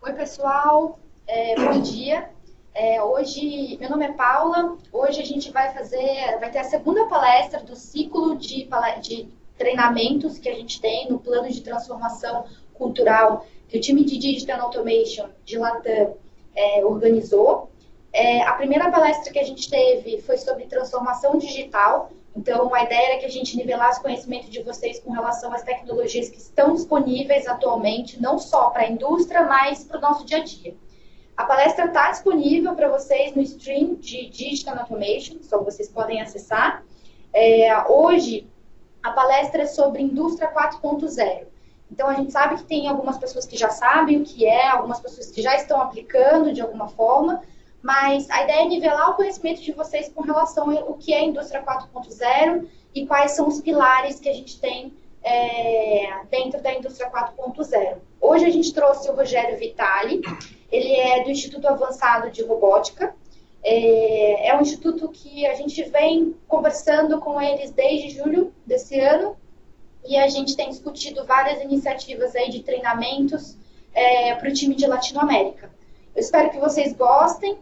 Oi, pessoal. Bom dia. Hoje, meu nome é Paula. Hoje a gente vai ter a segunda palestra do ciclo de treinamentos que a gente tem no plano de transformação cultural que o time de Digital Automation de Latam organizou. A primeira palestra que a gente teve foi sobre transformação digital. Então, a ideia era que a gente nivelasse o conhecimento de vocês com relação às tecnologias que estão disponíveis atualmente, não só para a indústria, mas para o nosso dia a dia. A palestra está disponível para vocês no stream de Digital Automation, só vocês podem acessar. Hoje, a palestra é sobre Indústria 4.0. Então, a gente sabe que tem algumas pessoas que já sabem o que é, algumas pessoas que já estão aplicando de alguma forma, mas a ideia é nivelar o conhecimento de vocês com relação ao que é a Indústria 4.0 e quais são os pilares que a gente tem dentro da Indústria 4.0. Hoje a gente trouxe o Rogério Vitali, ele é do Instituto Avançado de Robótica. É um instituto que a gente vem conversando com eles desde julho desse ano e a gente tem discutido várias iniciativas aí de treinamentos para o time de Latinoamérica. Eu espero que vocês gostem.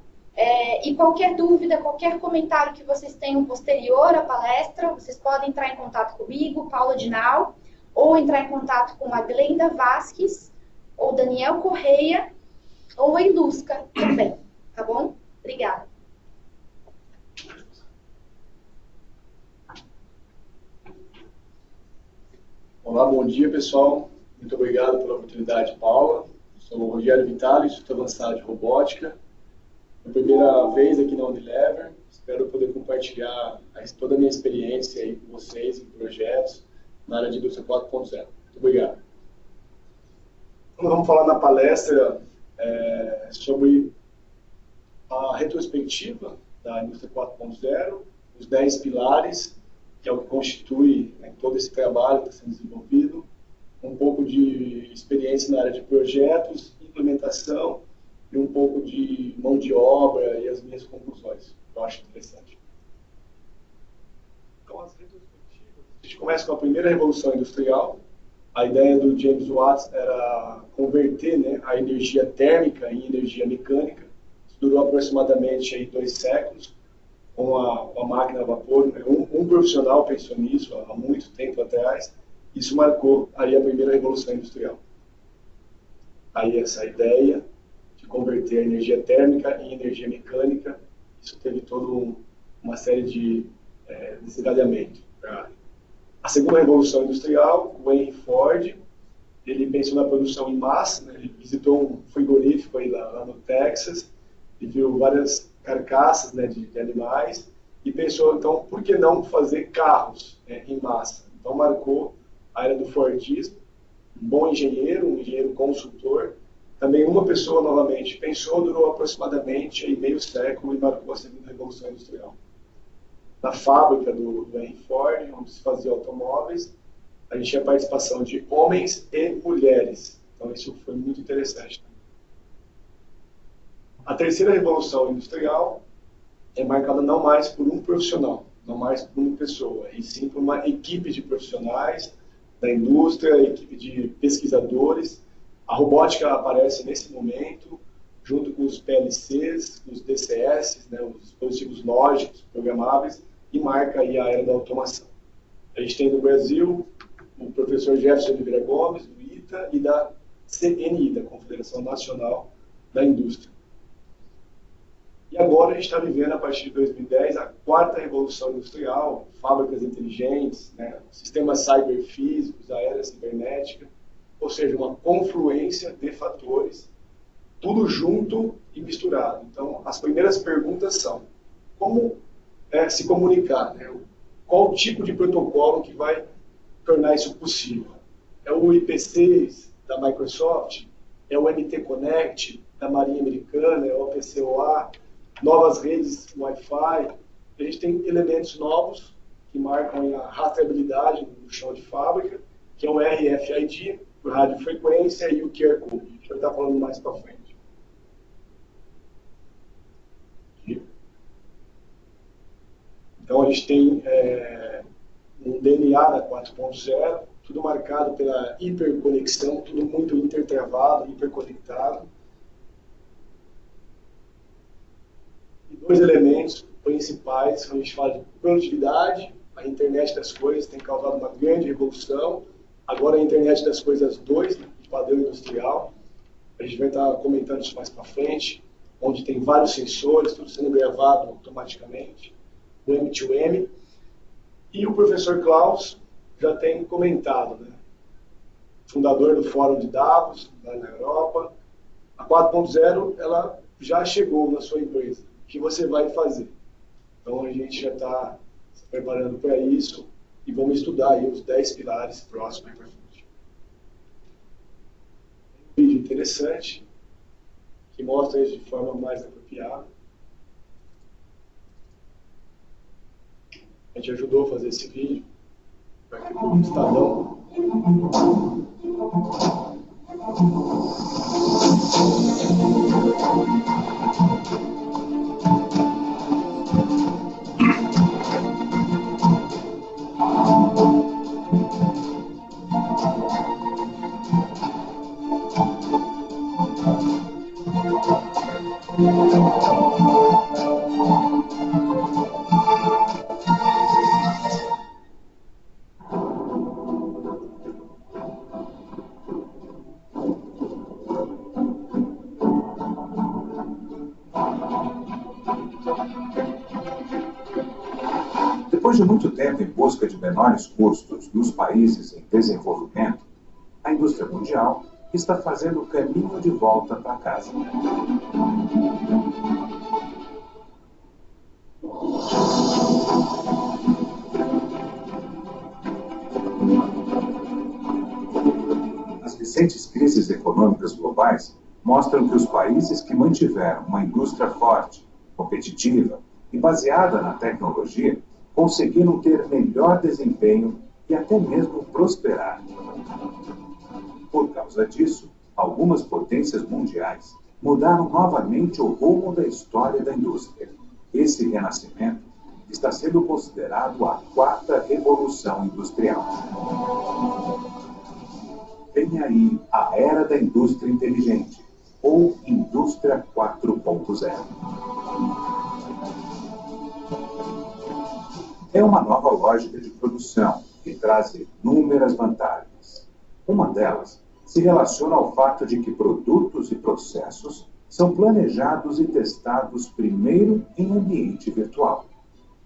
E qualquer dúvida, qualquer comentário que vocês tenham posterior à palestra, vocês podem entrar em contato comigo, Paula Dinal, ou entrar em contato com a Glenda Vasques, ou Daniel Correia, ou a Ilusca também, tá bom? Obrigada. Olá, bom dia, pessoal. Muito obrigado pela oportunidade, Paula. Sou o Rogério Vitali, Instituto Avançado de Robótica. É a primeira vez aqui na Unilever, espero poder compartilhar toda a minha experiência aí com vocês em projetos na área de indústria 4.0. Muito obrigado. Então, vamos falar na palestra sobre a retrospectiva da indústria 4.0, os 10 pilares, que é o que constitui todo esse trabalho que está sendo desenvolvido, um pouco de experiência na área de projetos, implementação, e um pouco de mão de obra e as minhas conclusões, que eu acho interessante. Então, as retrospectivas, a gente começa com a primeira revolução industrial. A ideia do James Watt era converter a energia térmica em energia mecânica. Isso durou aproximadamente 2 séculos, com a máquina a vapor. Um profissional pensou nisso há muito tempo atrás. Isso marcou aí a primeira revolução industrial. Aí essa ideia de converter a energia térmica em energia mecânica, isso teve toda uma série de desencadeamento. A segunda revolução industrial, o Henry Ford, ele pensou na produção em massa, ele visitou um frigorífico aí lá no Texas, e viu várias carcaças de animais, e pensou, então, por que não fazer carros em massa? Então marcou a era do Fordismo, um bom engenheiro, um engenheiro consultor. Também uma pessoa, novamente, pensou, durou aproximadamente meio século e marcou a segunda revolução industrial. Na fábrica do Henry Ford, onde se fazia automóveis, a gente tinha participação de homens e mulheres. Então, isso foi muito interessante. A terceira revolução industrial é marcada não mais por um profissional, não mais por uma pessoa, e sim por uma equipe de profissionais da indústria, equipe de pesquisadores. A robótica aparece nesse momento, junto com os PLCs, os DCS, os dispositivos lógicos, programáveis, e marca aí a era da automação. A gente tem no Brasil o professor Jefferson Oliveira Gomes, do ITA, e da CNI, da Confederação Nacional da Indústria. E agora a gente está vivendo, a partir de 2010, a quarta revolução industrial, fábricas inteligentes, sistemas cyberfísicos, a era cibernética, ou seja, uma confluência de fatores, tudo junto e misturado. Então, as primeiras perguntas são, como se comunicar? Qual tipo de protocolo que vai tornar isso possível? É o IP6 da Microsoft? É o MT Connect da Marinha Americana? É o PCOA? Novas redes Wi-Fi? A gente tem elementos novos que marcam a rastreabilidade no chão de fábrica, que é o RFID, por radiofrequência, e o QR Code. A gente vai estar falando mais para frente. Então a gente tem um DNA da 4.0, tudo marcado pela hiperconexão, tudo muito intertravado, hiperconectado. E dois elementos principais, quando a gente fala de produtividade, a internet das coisas tem causado uma grande revolução. Agora a internet das coisas 2, de padrão industrial, a gente vai estar comentando isso mais para frente, onde tem vários sensores, tudo sendo gravado automaticamente, o M2M. E o professor Klaus já tem comentado, né? Fundador do Fórum de Davos, lá na Europa. A 4.0, ela já chegou na sua empresa. O que você vai fazer? Então a gente já está se preparando para isso e vamos estudar aí os 10 pilares próximos para frente. Um vídeo interessante que mostra isso de forma mais apropriada. A gente ajudou a fazer esse vídeo para que o Estadão. Depois de muito tempo em busca de menores custos nos países em desenvolvimento, a indústria mundial está fazendo o caminho de volta para casa. As recentes crises econômicas globais mostram que os países que mantiveram uma indústria forte, competitiva e baseada na tecnologia conseguiram ter melhor desempenho e até mesmo prosperar. Por causa disso, algumas potências mundiais mudaram novamente o rumo da história da indústria. Esse renascimento está sendo considerado a quarta revolução industrial. Vem aí a era da indústria inteligente, ou indústria 4.0. É uma nova lógica de produção que traz inúmeras vantagens. Uma delas se relaciona ao fato de que produtos e processos são planejados e testados primeiro em ambiente virtual.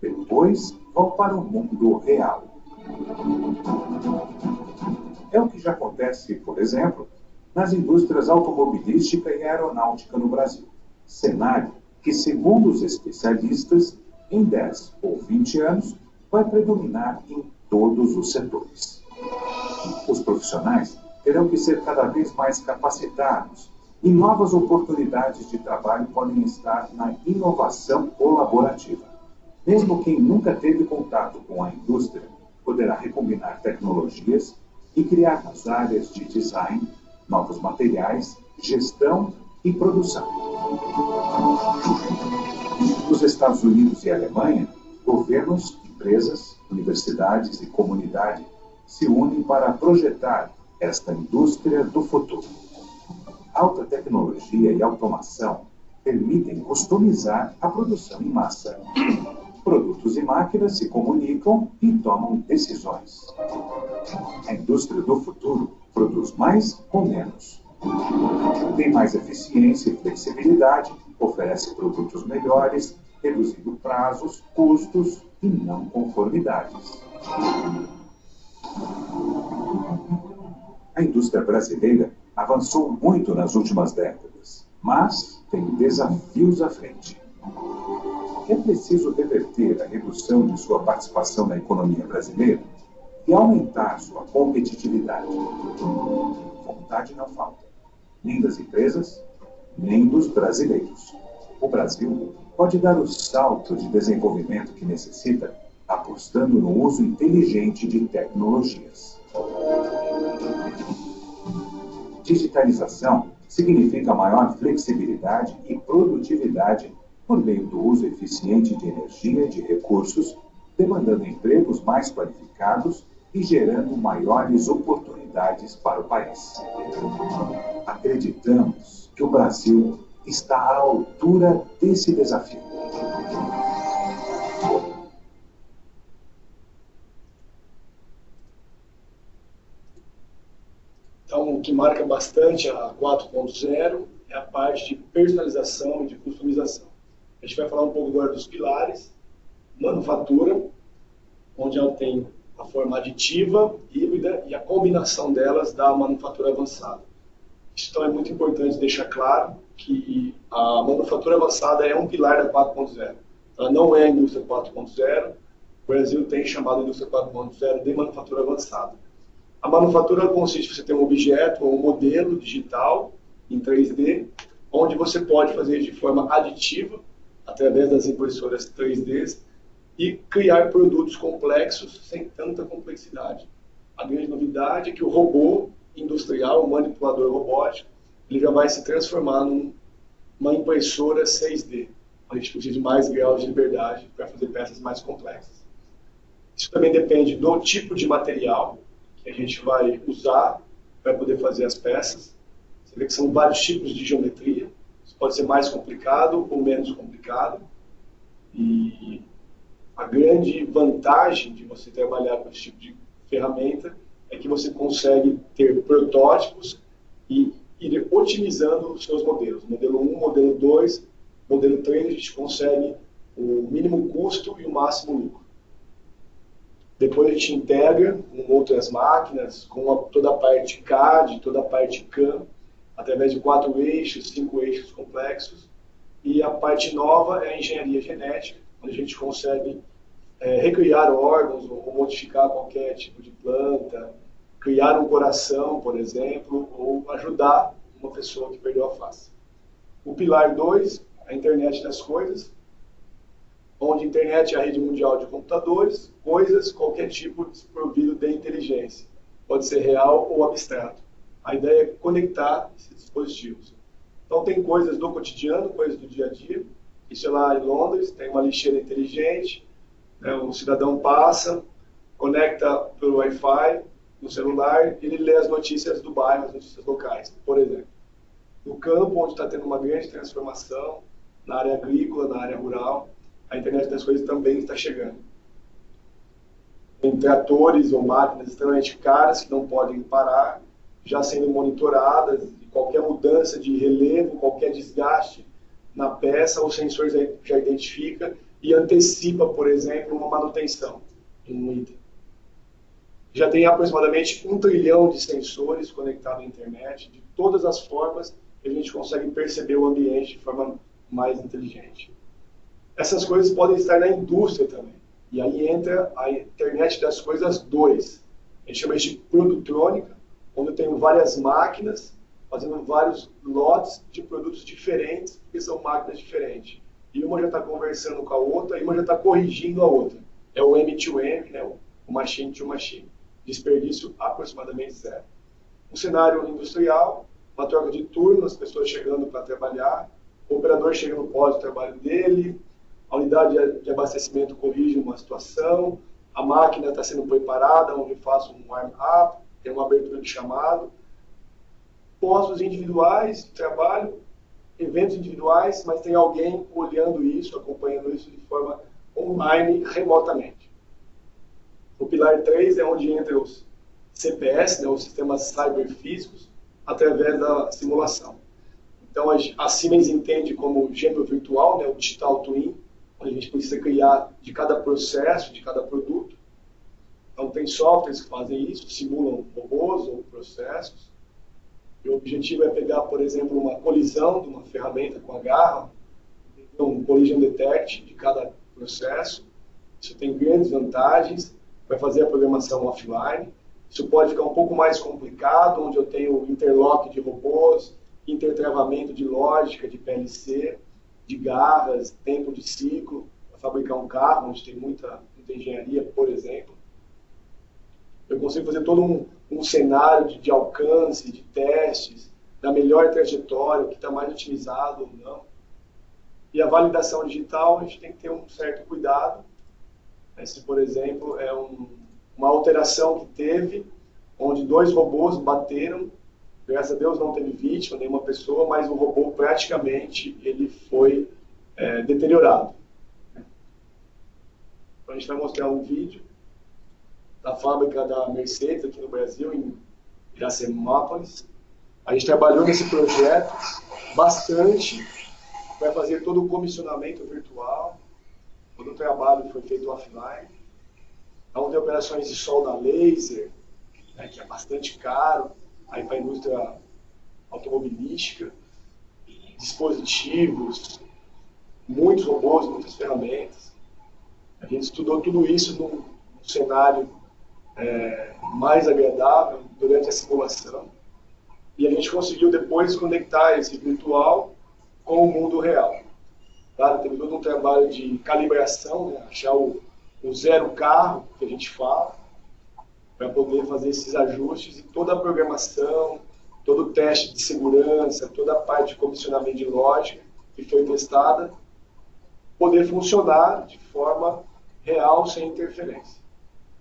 Depois vão para o mundo real. É o que já acontece, por exemplo, nas indústrias automobilística e aeronáutica no Brasil. Cenário que, segundo os especialistas, em 10 ou 20 anos, vai predominar em todos os setores. Os profissionais terão que ser cada vez mais capacitados e novas oportunidades de trabalho podem estar na inovação colaborativa. Mesmo quem nunca teve contato com a indústria poderá recombinar tecnologias e criar nas áreas de design, novos materiais, gestão e produção. Nos Estados Unidos e Alemanha, governos, empresas, universidades e comunidade se unem para projetar esta indústria do futuro. Alta tecnologia e automação permitem customizar a produção em massa. Produtos e máquinas se comunicam e tomam decisões. A indústria do futuro produz mais com menos. Tem mais eficiência e flexibilidade, oferece produtos melhores, reduzindo prazos, custos e não conformidades. A indústria brasileira avançou muito nas últimas décadas, mas tem desafios à frente. É preciso reverter a redução de sua participação na economia brasileira e aumentar sua competitividade. Vontade não falta, nem das empresas, nem dos brasileiros. O Brasil pode dar o salto de desenvolvimento que necessita, apostando no uso inteligente de tecnologias. Digitalização significa maior flexibilidade e produtividade por meio do uso eficiente de energia e de recursos demandando empregos mais qualificados e gerando maiores oportunidades para o país. Acreditamos que o Brasil está à altura desse desafio. Então, o que marca bastante a 4.0 é a parte de personalização e de customização. A gente vai falar um pouco agora dos pilares. Manufatura, onde ela tem a forma aditiva, híbrida e a combinação delas da manufatura avançada. Então é muito importante deixar claro que a manufatura avançada é um pilar da 4.0. Ela não é a indústria 4.0, o Brasil tem chamado a indústria 4.0 de manufatura avançada. A manufatura consiste em você ter um objeto ou um modelo digital em 3D, onde você pode fazer de forma aditiva, através das impressoras 3D, e criar produtos complexos sem tanta complexidade. A grande novidade é que o robô industrial, o manipulador robótico, ele já vai se transformar numa impressora 6D, onde a gente precisa de mais graus de liberdade para fazer peças mais complexas. Isso também depende do tipo de material que a gente vai usar para poder fazer as peças. Você vê que são vários tipos de geometria, isso pode ser mais complicado ou menos complicado, e a grande vantagem de você trabalhar com esse tipo de ferramenta é que você consegue ter protótipos e ir otimizando os seus modelos. Modelo 1, modelo 2, modelo 3, a gente consegue o mínimo custo e o máximo lucro. Depois a gente integra com outras máquinas, com toda a parte CAD, toda a parte CAM, através de 4 eixos, 5 eixos complexos. E a parte nova é a engenharia genética, onde a gente consegue recriar órgãos ou modificar qualquer tipo de planta, criar um coração, por exemplo, ou ajudar uma pessoa que perdeu a face. O pilar 2, a internet das coisas, onde a internet é a rede mundial de computadores, coisas, qualquer tipo desprovido de inteligência. Pode ser real ou abstrato. A ideia é conectar esses dispositivos. Então tem coisas do cotidiano, coisas do dia a dia. Isso é lá em Londres, tem uma lixeira inteligente, o cidadão passa, conecta pelo Wi-Fi no celular, ele lê as notícias do bairro, as notícias locais, por exemplo. No campo, onde está tendo uma grande transformação, na área agrícola, na área rural, a internet das coisas também está chegando. Tem tratores ou máquinas extremamente caras que não podem parar, já sendo monitoradas, e qualquer mudança de relevo, qualquer desgaste na peça, o sensor já identifica e antecipa, por exemplo, uma manutenção em um item. Já tem aproximadamente 1 trilhão de sensores conectados à internet, de todas as formas que a gente consegue perceber o ambiente de forma mais inteligente. Essas coisas podem estar na indústria também. E aí entra a internet das coisas 2. A gente chama isso de produtrônica, onde eu tenho várias máquinas fazendo vários lotes de produtos diferentes, porque são máquinas diferentes. E uma já está conversando com a outra, e uma já está corrigindo a outra. É o M2M, né, o machine to machine. Desperdício aproximadamente zero. Um cenário industrial, uma troca de turno, as pessoas chegando para trabalhar, o operador chega no pós de trabalho dele, a unidade de abastecimento corrige uma situação, a máquina está sendo preparada, onde eu faço um warm-up, tem uma abertura de chamado, postos individuais de trabalho, eventos individuais, mas tem alguém olhando isso, acompanhando isso de forma online, remotamente. O pilar 3 é onde entra os CPS, né, os sistemas cyberfísicos, através da simulação. Então, a Siemens entende como gêmeo virtual, né, o Digital Twin, onde a gente precisa criar de cada processo, de cada produto. Então, tem softwares que fazem isso, simulam robôs ou processos. E o objetivo é pegar, por exemplo, uma colisão de uma ferramenta com a garra, um collision detect de cada processo. Isso tem grandes vantagens, vai fazer a programação offline. Isso pode ficar um pouco mais complicado, onde eu tenho interlock de robôs, intertravamento de lógica, de PLC, de garras, tempo de ciclo, para fabricar um carro, onde tem muita engenharia, por exemplo. Eu consigo fazer todo um cenário de alcance, de testes, da melhor trajetória, o que está mais otimizado ou não. E a validação digital, a gente tem que ter um certo cuidado, Esse, por exemplo, é uma alteração que teve, onde 2 robôs bateram. Graças a Deus não teve vítima, nenhuma pessoa, mas o robô praticamente ele foi deteriorado. Então, a gente vai mostrar um vídeo da fábrica da Mercedes aqui no Brasil, em Iracemápolis. A gente trabalhou nesse projeto bastante para fazer todo o comissionamento virtual. Todo o trabalho foi feito offline. Então, tem operações de solda laser, né, que é bastante caro, aí para a indústria automobilística, dispositivos, muitos robôs, muitas ferramentas. A gente estudou tudo isso num cenário mais agradável durante a simulação, e a gente conseguiu depois conectar esse virtual com o mundo real. Claro, teve todo um trabalho de calibração, né, achar o zero carro, que a gente fala, para poder fazer esses ajustes, e toda a programação, todo o teste de segurança, toda a parte de comissionamento de lógica que foi testada, poder funcionar de forma real, sem interferência.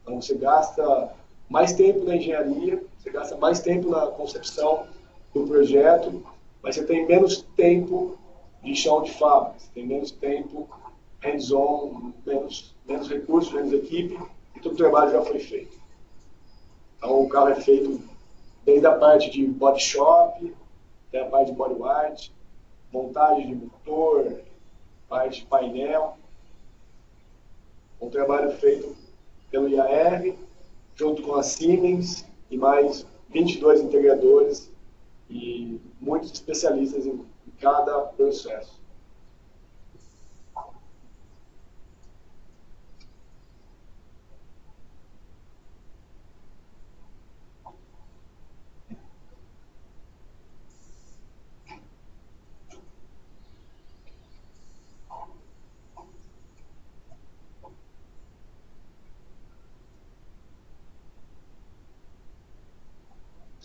Então você gasta mais tempo na engenharia, você gasta mais tempo na concepção do projeto, mas você tem menos tempo de chão de fábrica, você tem menos tempo hands-on, menos recursos, menos equipe, e todo o trabalho já foi feito. Então o carro é feito desde a parte de body shop, até a parte de body white, montagem de motor, parte de painel. Um trabalho feito pelo IAR, junto com a Siemens e mais 22 integradores e muitos especialistas em cada processo.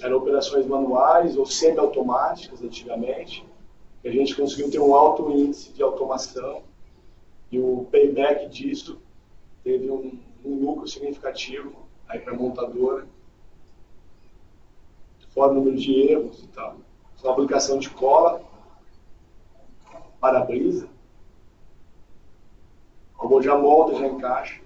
Eram operações manuais ou semi-automáticas antigamente, que a gente conseguiu ter um alto índice de automação, e o payback disso teve um lucro significativo para a montadora, fora o número de erros e tal. Uma aplicação de cola, para-brisa, o robô já monta, já encaixa.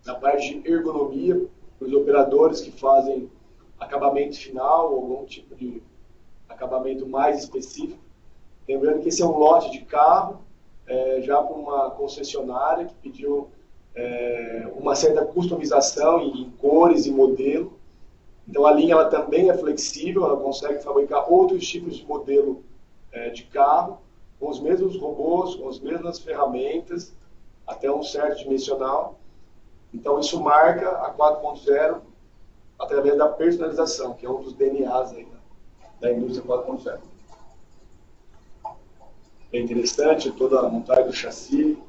Na parte de ergonomia, para os operadores que fazem acabamento final ou algum tipo de acabamento mais específico. Lembrando que esse é um lote de carro, já para uma concessionária que pediu uma certa customização em cores e modelo. Então a linha ela também é flexível, ela consegue fabricar outros tipos de modelo de carro, com os mesmos robôs, com as mesmas ferramentas, até um certo dimensional. Então isso marca a 4.0 através da personalização, que é um dos DNAs aí da indústria 4.0. É interessante toda a montagem do chassi.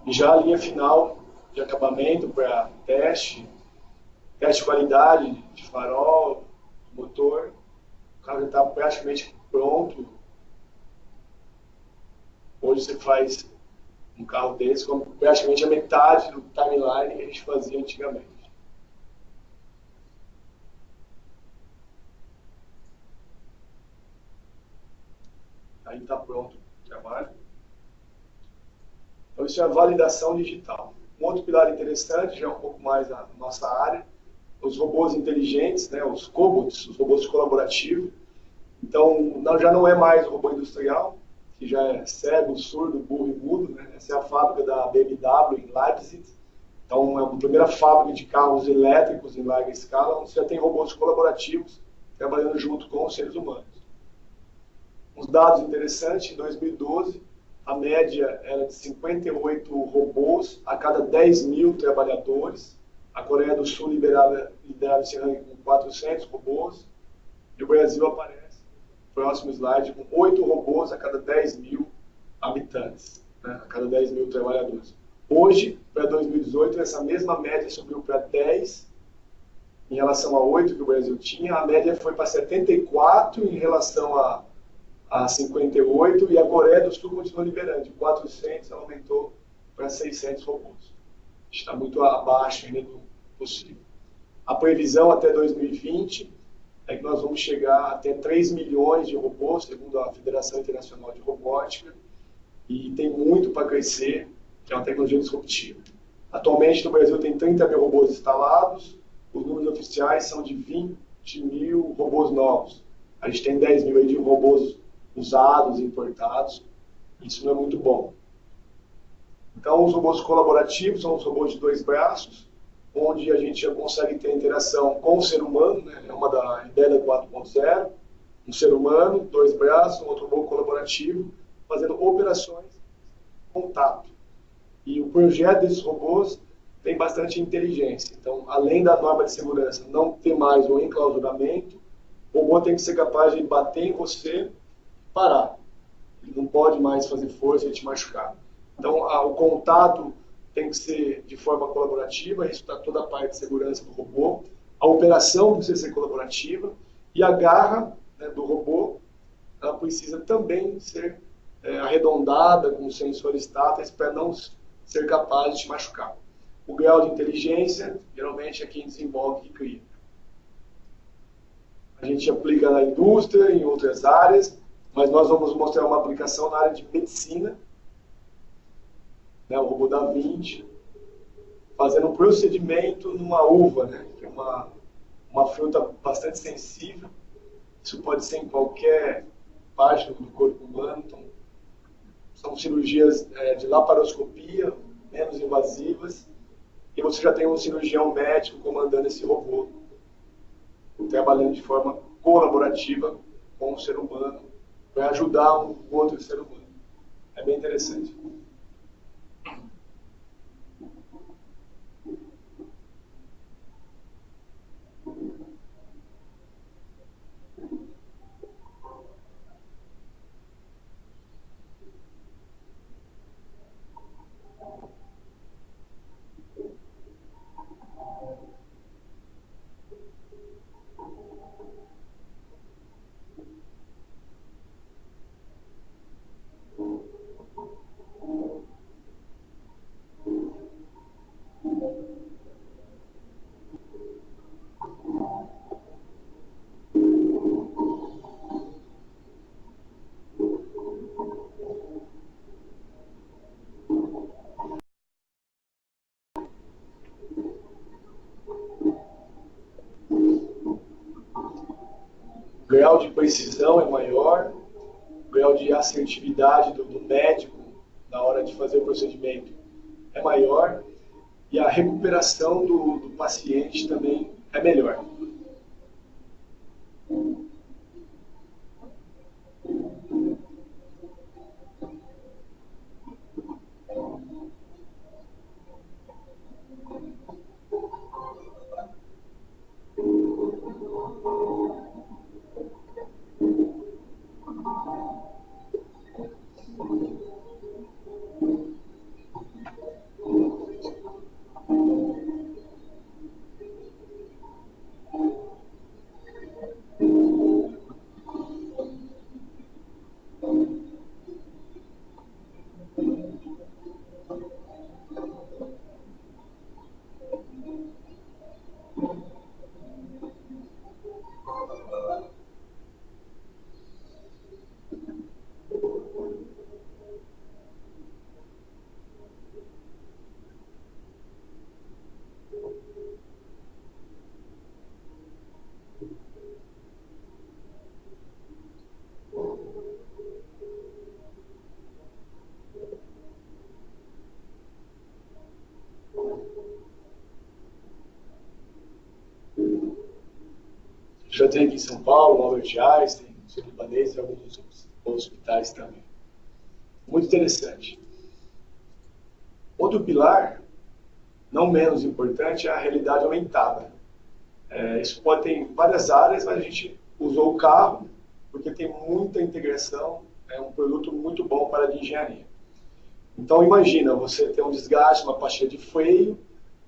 E já a linha final de acabamento para teste de qualidade de farol, motor. O carro já está praticamente pronto. Hoje você faz um carro desse com praticamente a metade do timeline que a gente fazia antigamente. Aí está pronto o trabalho. Então isso é a validação digital. Um outro pilar interessante, já é um pouco mais a nossa área, os robôs inteligentes, né, os cobots, os robôs colaborativos. Então já não é mais o robô industrial, que já é cego, surdo, burro e mudo, né? Essa é a fábrica da BMW em Leipzig. Então, é a primeira fábrica de carros elétricos em larga escala, onde você já tem robôs colaborativos trabalhando junto com os seres humanos. Uns dados interessantes, em 2012, a média era de 58 robôs a cada 10 mil trabalhadores. A Coreia do Sul liderava esse ranking com 400 robôs. E o Brasil aparece, próximo slide, com 8 robôs a cada 10 mil habitantes, né? A cada 10 mil trabalhadores. Hoje, para 2018, essa mesma média subiu para 10 em relação a 8 que o Brasil tinha. A média foi para 74 em relação a 58, e a Coreia do Sul continua liberando. De 400, ela aumentou para 600 robôs. Está muito abaixo ainda do possível. A previsão até 2020 é que nós vamos chegar até 3 milhões de robôs, segundo a Federação Internacional de Robótica, e tem muito para crescer, que é uma tecnologia disruptiva. Atualmente, no Brasil, tem 30 mil robôs instalados, os números oficiais são de 20 mil robôs novos. A gente tem 10 mil aí de robôs usados, importados. Isso não é muito bom. Então, os robôs colaborativos são os robôs de 2 braços, onde a gente já consegue ter interação com o ser humano, né? É uma da ideia da 4.0, um ser humano, 2 braços, um outro robô colaborativo, fazendo operações de contato. E o projeto desses robôs tem bastante inteligência. Então, além da norma de segurança não ter mais um enclausuramento, o robô tem que ser capaz de bater em você e parar. Ele não pode mais fazer força e te machucar. Então, o contato tem que ser de forma colaborativa, isso está toda a parte de segurança do robô. A operação precisa ser colaborativa e a garra, né, do robô, ela precisa também ser arredondada com sensores táteis para não ser capaz de te machucar. O grau de inteligência, geralmente, é quem desenvolve e cria. A gente aplica na indústria, em outras áreas, mas nós vamos mostrar uma aplicação na área de medicina, né, o robô Da Vinci, fazendo um procedimento numa uva, né, que é uma fruta bastante sensível. Isso pode ser em qualquer parte do corpo humano. Então, são cirurgias de laparoscopia, menos invasivas, e você já tem um cirurgião médico comandando esse robô, trabalhando de forma colaborativa com o ser humano, para ajudar um outro ser humano. É bem interessante. O grau de precisão é maior, o grau de assertividade do médico na hora de fazer o procedimento é maior, e a recuperação do paciente também é melhor. já tem aqui em São Paulo, no Albert Einstein, no Sírio-Libanês e alguns outros hospitais também. Muito interessante. Outro pilar, não menos importante, é a realidade aumentada. Isso pode ter em várias áreas, mas a gente usou o carro porque tem muita integração, é um produto muito bom para a engenharia. Então imagina, você tem um desgaste, uma pastilha de freio,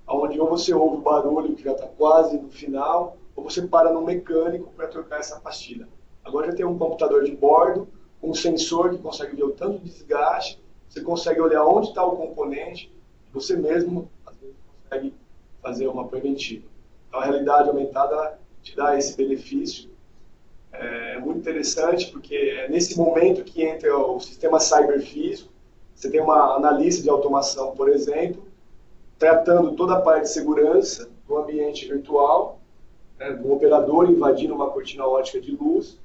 onde ou você ouve o barulho que já está quase no final, ou você para no mecânico para trocar essa pastilha. Agora já tem um computador de bordo, um sensor que consegue ver o tanto de desgaste, você consegue olhar onde está o componente, você mesmo, às vezes, consegue fazer uma preventiva. Então a realidade aumentada ela te dá esse benefício. É muito interessante porque é nesse momento que entra o sistema cyberfísico, você tem uma analista de automação, por exemplo, tratando toda a parte de segurança do ambiente virtual, do operador invadindo uma cortina ótica de luz,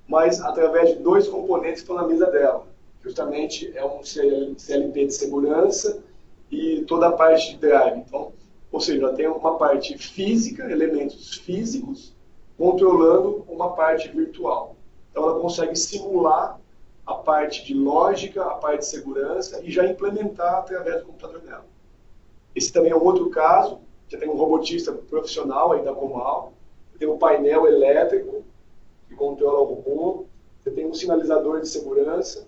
mas através de dois componentes que estão na mesa dela. Justamente é um CLP de segurança e toda a parte de drive. Então, ou seja, tem uma parte física, elementos físicos, controlando uma parte virtual. Então ela consegue simular a parte de lógica, a parte de segurança e já implementar através do computador dela. Esse também é um outro caso, já tem um robotista profissional aí da Comal, tem um painel elétrico que controla o robô, você tem um sinalizador de segurança,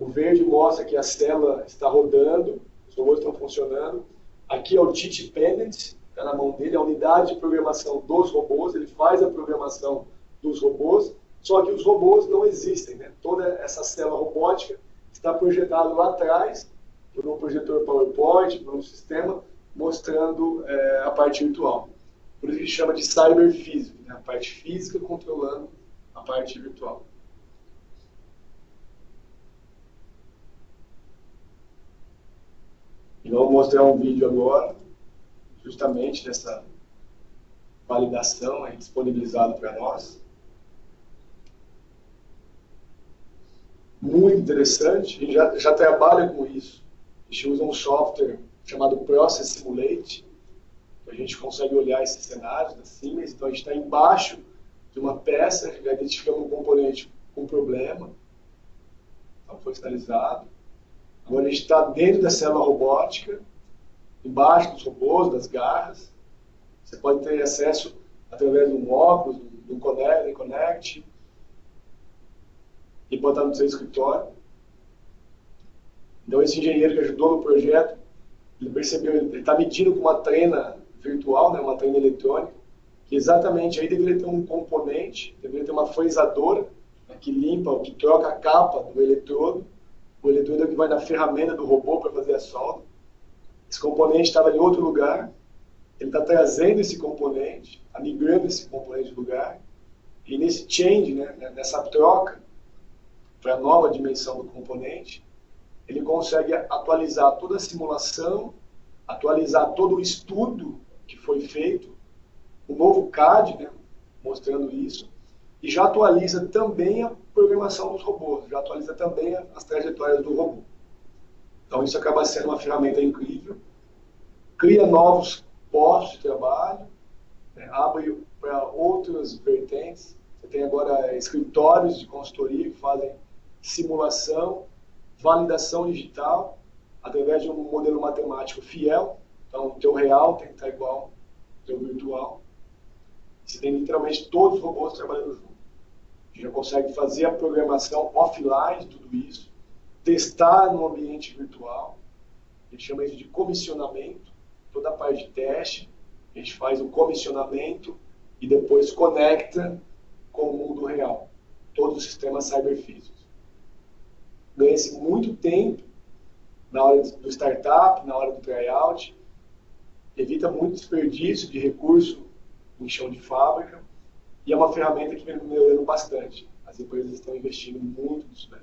o verde mostra que a célula está rodando, os robôs estão funcionando, aqui é o TIT Pendant, está na mão dele, a unidade de programação dos robôs, ele faz a programação dos robôs, só que os robôs não existem, né? Toda essa célula robótica está projetada lá atrás, por um projetor PowerPoint, por um sistema, mostrando a parte virtual. Por isso que chama de cyberfísico, né? A parte física controlando a parte virtual. E vou mostrar um vídeo agora, justamente dessa validação aí, disponibilizado para nós. Muito interessante, a gente já trabalha com isso. A gente usa um software chamado Process Simulate, que a gente consegue olhar esses cenários da Siemens. Então a gente está embaixo de uma peça, já identificamos um componente com problema, então foi sinalizado. Agora a gente está dentro da célula robótica, embaixo dos robôs, das garras. Você pode ter acesso através de um óculos, de um Connect, e pode estar no seu escritório. Então esse engenheiro que ajudou no projeto, ele percebeu, ele está medindo com uma trena virtual, né, uma trena eletrônica, que exatamente aí deveria ter um componente, deveria ter uma fresadora, né, que limpa, que troca a capa do eletrodo. O eletrodo é que vai na ferramenta do robô para fazer a solda. Esse componente estava em outro lugar, ele está trazendo esse componente, está migrando esse componente de lugar, e nesse change, né, nessa troca para a nova dimensão do componente, ele consegue atualizar toda a simulação, atualizar todo o estudo que foi feito, o novo CAD, né, mostrando isso, e já atualiza também a programação dos robôs, já atualiza também as trajetórias do robô. Então isso acaba sendo uma ferramenta incrível, cria novos postos de trabalho, né, abre para outras vertentes. Você tem agora escritórios de consultoria que fazem simulação, validação digital, através de um modelo matemático fiel. Então o teu real tem que estar igual ao teu virtual. Você tem literalmente todos os robôs trabalhando junto. Já consegue fazer a programação offline de tudo isso, testar no ambiente virtual. A gente chama isso de comissionamento. Toda a parte de teste, a gente faz o comissionamento e depois conecta com o mundo real. Todos os sistemas cyberfísicos. Ganha-se muito tempo na hora do startup, na hora do tryout. Evita muito desperdício de recurso em chão de fábrica. E é uma ferramenta que vem melhorando bastante. As empresas estão investindo muito nisso daí.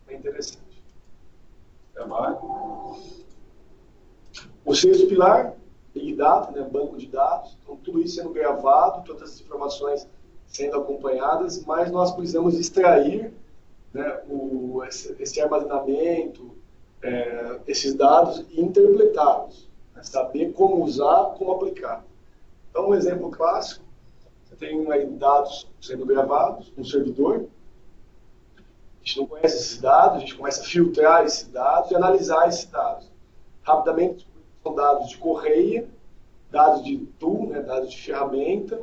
É interessante. Trabalho. O sexto pilar, Big Data, né, banco de dados. Então, tudo isso sendo gravado, todas as informações sendo acompanhadas, mas nós precisamos extrair, né, esse armazenamento, esses dados e interpretá-los. Né, saber como usar, como aplicar. Então, um exemplo clássico, você tem aí dados sendo gravados no servidor, a gente não conhece esses dados, a gente começa a filtrar esses dados e analisar esses dados. Rapidamente, são dados de correia, dados de tool, né, dados de ferramenta.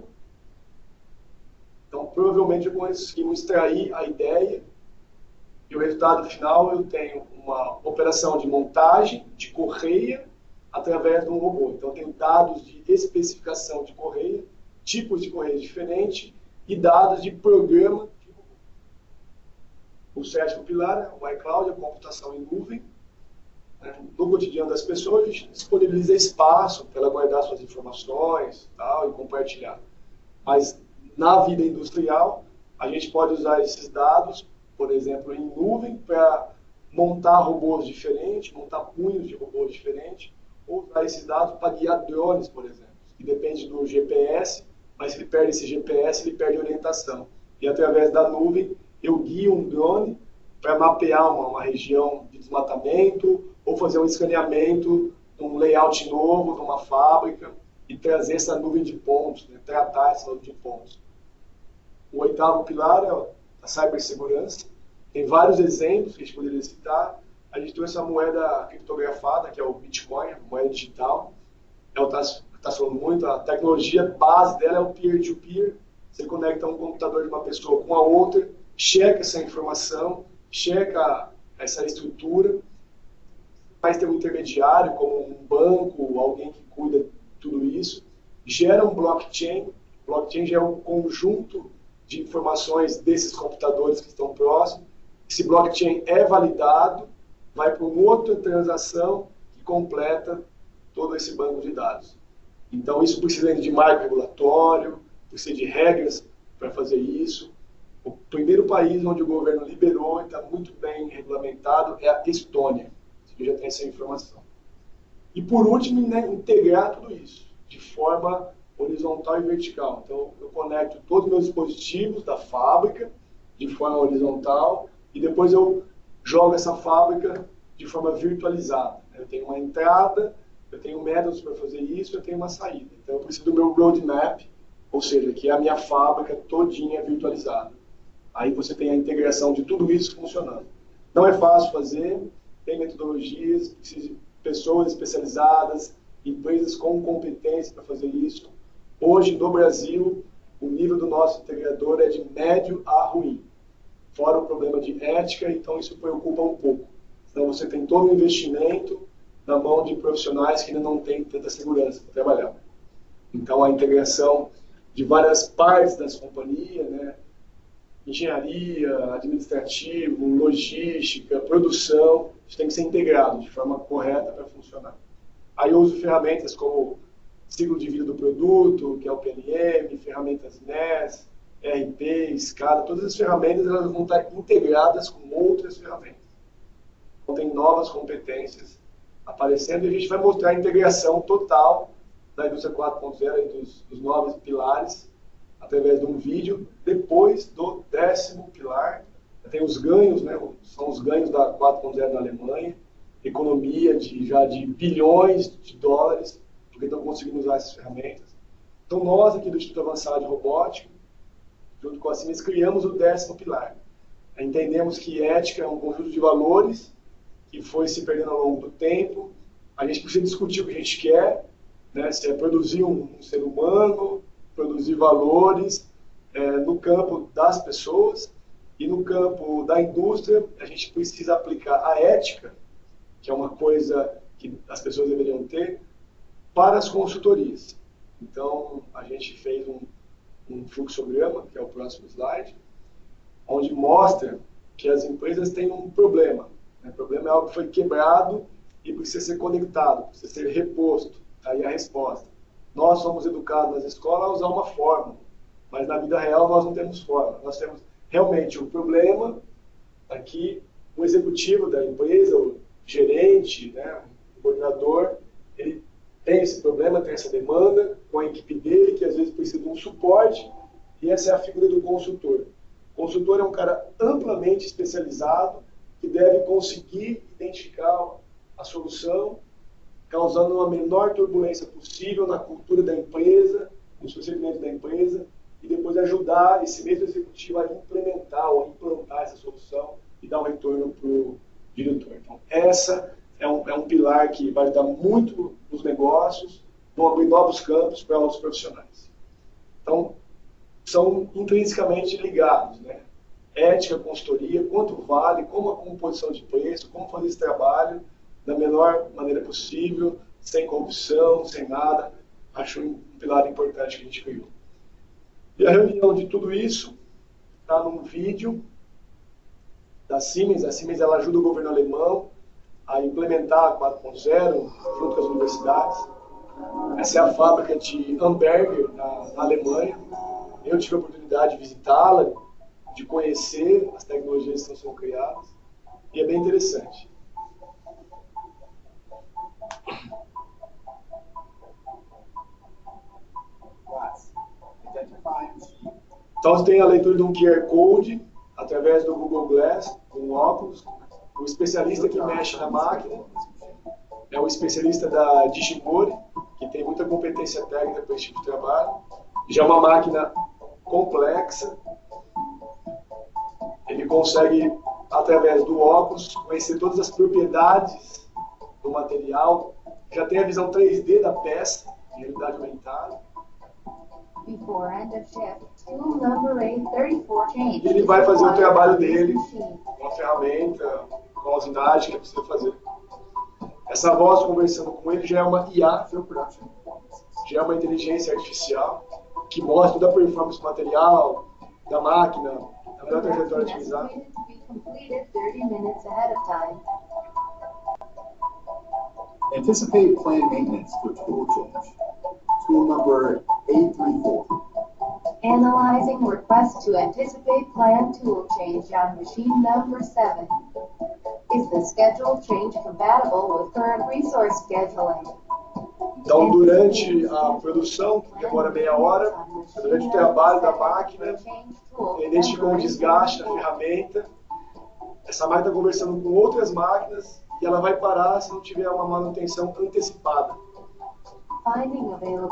Então, provavelmente, conseguimos extrair a ideia e o resultado final eu tenho uma operação de montagem de correia através de um robô. Então, eu tenho dados de especificação de correia, tipos de correia diferentes e dados de programa de robô. O sétimo pilar é o iCloud, a computação em nuvem. No cotidiano das pessoas, a gente disponibiliza espaço para ela guardar suas informações tal, e compartilhar. Mas na vida industrial, a gente pode usar esses dados, por exemplo, em nuvem, para montar robôs diferentes, montar punhos de robôs diferentes, ou usar esses dados para guiar drones, por exemplo, que depende do GPS, mas se ele perde esse GPS, ele perde orientação. E através da nuvem, eu guio um drone para mapear uma região de desmatamento, ou fazer um escaneamento de um layout novo, de uma fábrica, e trazer essa nuvem de pontos, né? Tratar essa nuvem de pontos. O oitavo pilar é a cibersegurança. Tem vários exemplos que a gente poderia citar. A gente trouxe a moeda criptografada, que é o Bitcoin, a moeda digital. Ela está falando muito, a tecnologia base dela é o peer-to-peer. Você conecta um computador de uma pessoa com a outra, checa essa informação, checa essa estrutura, mas tem um intermediário, como um banco, alguém que cuida de tudo isso, gera um blockchain. Blockchain já é um conjunto de informações desses computadores que estão próximos. Esse blockchain é validado, vai para uma outra transação que completa todo esse banco de dados. Então, isso precisa de marco regulatório, precisa de regras para fazer isso. O primeiro país onde o governo liberou e está muito bem regulamentado é a Estônia. Você já tem essa informação. E, por último, né, integrar tudo isso de forma horizontal e vertical. Então, eu conecto todos os meus dispositivos da fábrica de forma horizontal e depois eu jogo essa fábrica de forma virtualizada. Eu tenho uma entrada, eu tenho métodos para fazer isso, eu tenho uma saída. Então, eu preciso do meu roadmap, ou seja, que é a minha fábrica todinha virtualizada. Aí você tem a integração de tudo isso funcionando. Não é fácil fazer, tem metodologias, precisa de pessoas especializadas, empresas com competência para fazer isso. Hoje, no Brasil, o nível do nosso integrador é de médio a ruim. Fora o problema de ética, então isso preocupa um pouco. Então você tem todo o investimento na mão de profissionais que ainda não têm tanta segurança para trabalhar. Então a integração de várias partes das companhias, né? Engenharia, administrativo, logística, produção, isso tem que ser integrado de forma correta para funcionar. Aí eu uso ferramentas como ciclo de vida do produto, que é o PLM, ferramentas NES, RP, SCADA, todas as ferramentas elas vão estar integradas com outras ferramentas. Então tem novas competências aparecendo e a gente vai mostrar a integração total da indústria 4.0 e dos novos pilares através de um vídeo. Depois do 10º pilar, tem os ganhos, né? São os ganhos da 4.0 na Alemanha, economia já de bilhões de dólares, porque estão conseguindo usar essas ferramentas. Então nós aqui do Instituto Avançado de Robótica, junto com a Siemens, criamos o 10º pilar. Entendemos que ética é um conjunto de valores que foi se perdendo ao longo do tempo. A gente precisa discutir o que a gente quer, né? Se é produzir um ser humano, produzir valores no campo das pessoas e no campo da indústria. A gente precisa aplicar a ética, que é uma coisa que as pessoas deveriam ter, para as consultorias. Então, a gente fez um fluxograma, que é o próximo slide, onde mostra que as empresas têm um problema. O problema é algo que foi quebrado e precisa ser conectado, precisa ser reposto. Aí a resposta. Nós somos educados nas escolas a usar uma fórmula, mas na vida real nós não temos fórmula. Nós temos realmente um problema aqui, o executivo da empresa, o gerente, né, o coordenador, ele tem esse problema, tem essa demanda, com a equipe dele, que às vezes precisa de um suporte, e essa é a figura do consultor. O consultor é um cara amplamente especializado, que deve conseguir identificar a solução, causando uma menor turbulência possível na cultura da empresa, nos procedimentos da empresa e depois ajudar esse mesmo executivo a implementar ou implantar essa solução e dar um retorno para o diretor. Então, essa é um pilar que vai ajudar muito nos negócios, vão abrir novos campos para outros profissionais. Então, são intrinsecamente ligados, né? Ética, consultoria, quanto vale, como a composição de preço, como fazer esse trabalho da melhor maneira possível, sem corrupção, sem nada. Acho um pilar importante que a gente criou. E a reunião de tudo isso está num vídeo da Siemens. A Siemens ela ajuda o governo alemão a implementar a 4.0 junto com as universidades. Essa é a fábrica de Amberger, na Alemanha. Eu tive a oportunidade de visitá-la, de conhecer as tecnologias que estão sendo criadas, e é bem interessante. Então, você tem a leitura de um QR Code, através do Google Glass, com um óculos. O especialista que mexe na máquina é o especialista da Digimori, que tem muita competência técnica para esse tipo de trabalho. Já é uma máquina complexa. Ele consegue, através do óculos, conhecer todas as propriedades do material. Já tem a visão 3D da peça, em realidade aumentada. Before end of shift, tool number 834 change. E ele vai fazer o trabalho dele com a ferramenta, com a usinagem que é preciso fazer. Essa voz conversando com ele já é uma IA, já é uma inteligência artificial, que mostra toda a performance do material, da máquina, a melhor trajetória utilizada. Anticipate planned maintenance for tool change. Tool number 834. Analyzing request to anticipate planned tool change on machine number 7. Is the schedule change compatible with current resource scheduling? Então, durante a produção, que demora meia hora, durante o trabalho da máquina, identificou um desgaste na ferramenta. Essa máquina está conversando com outras máquinas e ela vai parar se não tiver uma manutenção antecipada.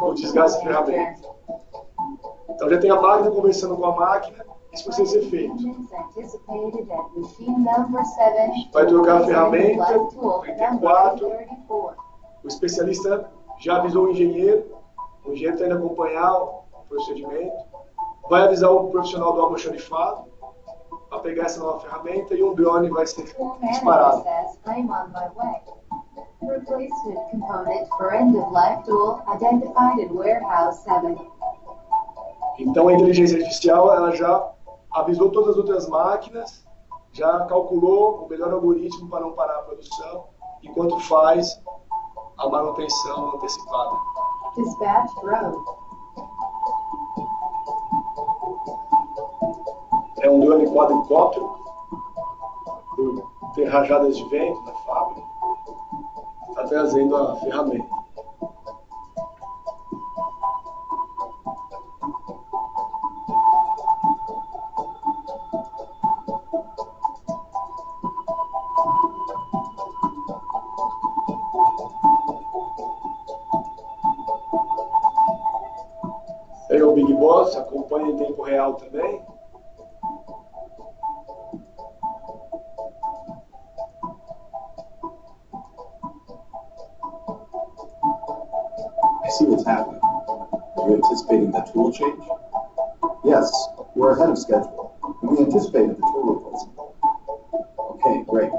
O desgaste da ferramenta. Então, já tem a máquina conversando com a máquina, isso precisa ser feito. Vai trocar a ferramenta, 34. O especialista já avisou o engenheiro está indo acompanhar o procedimento, vai avisar o profissional do almoxarifado para pegar essa nova ferramenta e um drone vai ser disparado. Replacement component for end-of-life tool identified in warehouse 7. Então a inteligência artificial ela já avisou todas as outras máquinas, já calculou o melhor algoritmo para não parar a produção, enquanto faz a manutenção antecipada. Dispatch drone. É um drone quadricóptero, por ter rajadas de vento na fábrica, está trazendo a ferramenta. Aí o Big Boss acompanha em tempo real também. I see what's happening. Are you anticipating the tool change? Yes, we're ahead of schedule. We anticipated the tool replacement. Okay, great.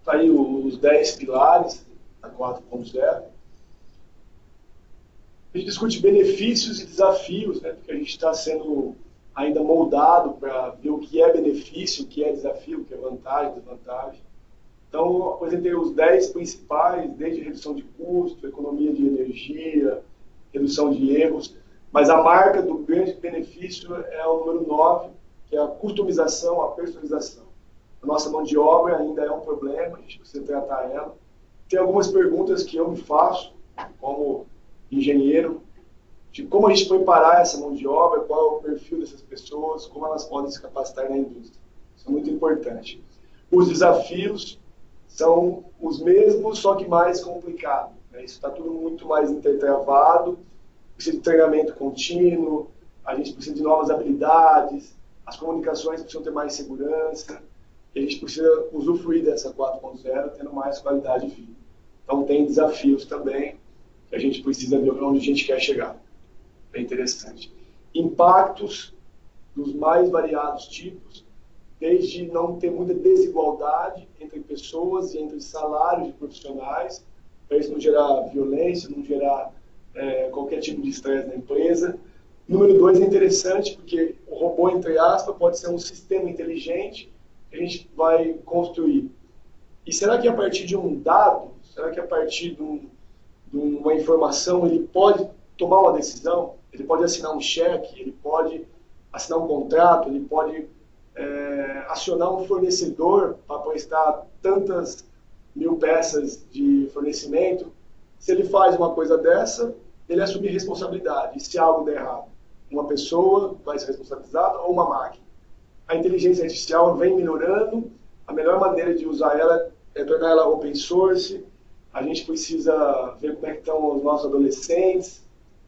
Tá aí os 10 pilares da 4.0. A gente discute benefícios e desafios, né? Porque a gente está sendo ainda moldado para ver o que é benefício, o que é desafio, o que é vantagem, desvantagem. Então, eu apresentei os 10 principais, desde redução de custo, economia de energia, redução de erros, mas a marca do grande benefício é o número 9, que é a customização, a personalização. A nossa mão de obra ainda é um problema, a gente precisa tratar ela. Tem algumas perguntas que eu me faço, como engenheiro, de como a gente preparar essa mão de obra, qual é o perfil dessas pessoas, como elas podem se capacitar na indústria. Isso é muito importante. Os desafios são os mesmos, só que mais complicados. Isso está tudo muito mais intertravado, precisa de treinamento contínuo, a gente precisa de novas habilidades, as comunicações precisam ter mais segurança, e a gente precisa usufruir dessa 4.0 tendo mais qualidade de vida. Então tem desafios também, que a gente precisa ver onde a gente quer chegar. É interessante. Impactos dos mais variados tipos, desde não ter muita desigualdade entre pessoas e entre salários de profissionais, para isso não gerar violência, não gerar qualquer tipo de estresse na empresa. Número 2 é interessante, porque o robô, entre aspas, pode ser um sistema inteligente que a gente vai construir. E será que a partir de um dado, será que a partir de uma informação, ele pode tomar uma decisão? Ele pode assinar um cheque, ele pode assinar um contrato, ele pode acionar um fornecedor para prestar tantas mil peças de fornecimento. Se ele faz uma coisa dessa, ele assume responsabilidade. E se algo der errado, uma pessoa vai ser responsabilizada ou uma máquina? A inteligência artificial vem melhorando. A melhor maneira de usar ela é tornar ela open source. A gente precisa ver como é que estão os nossos adolescentes,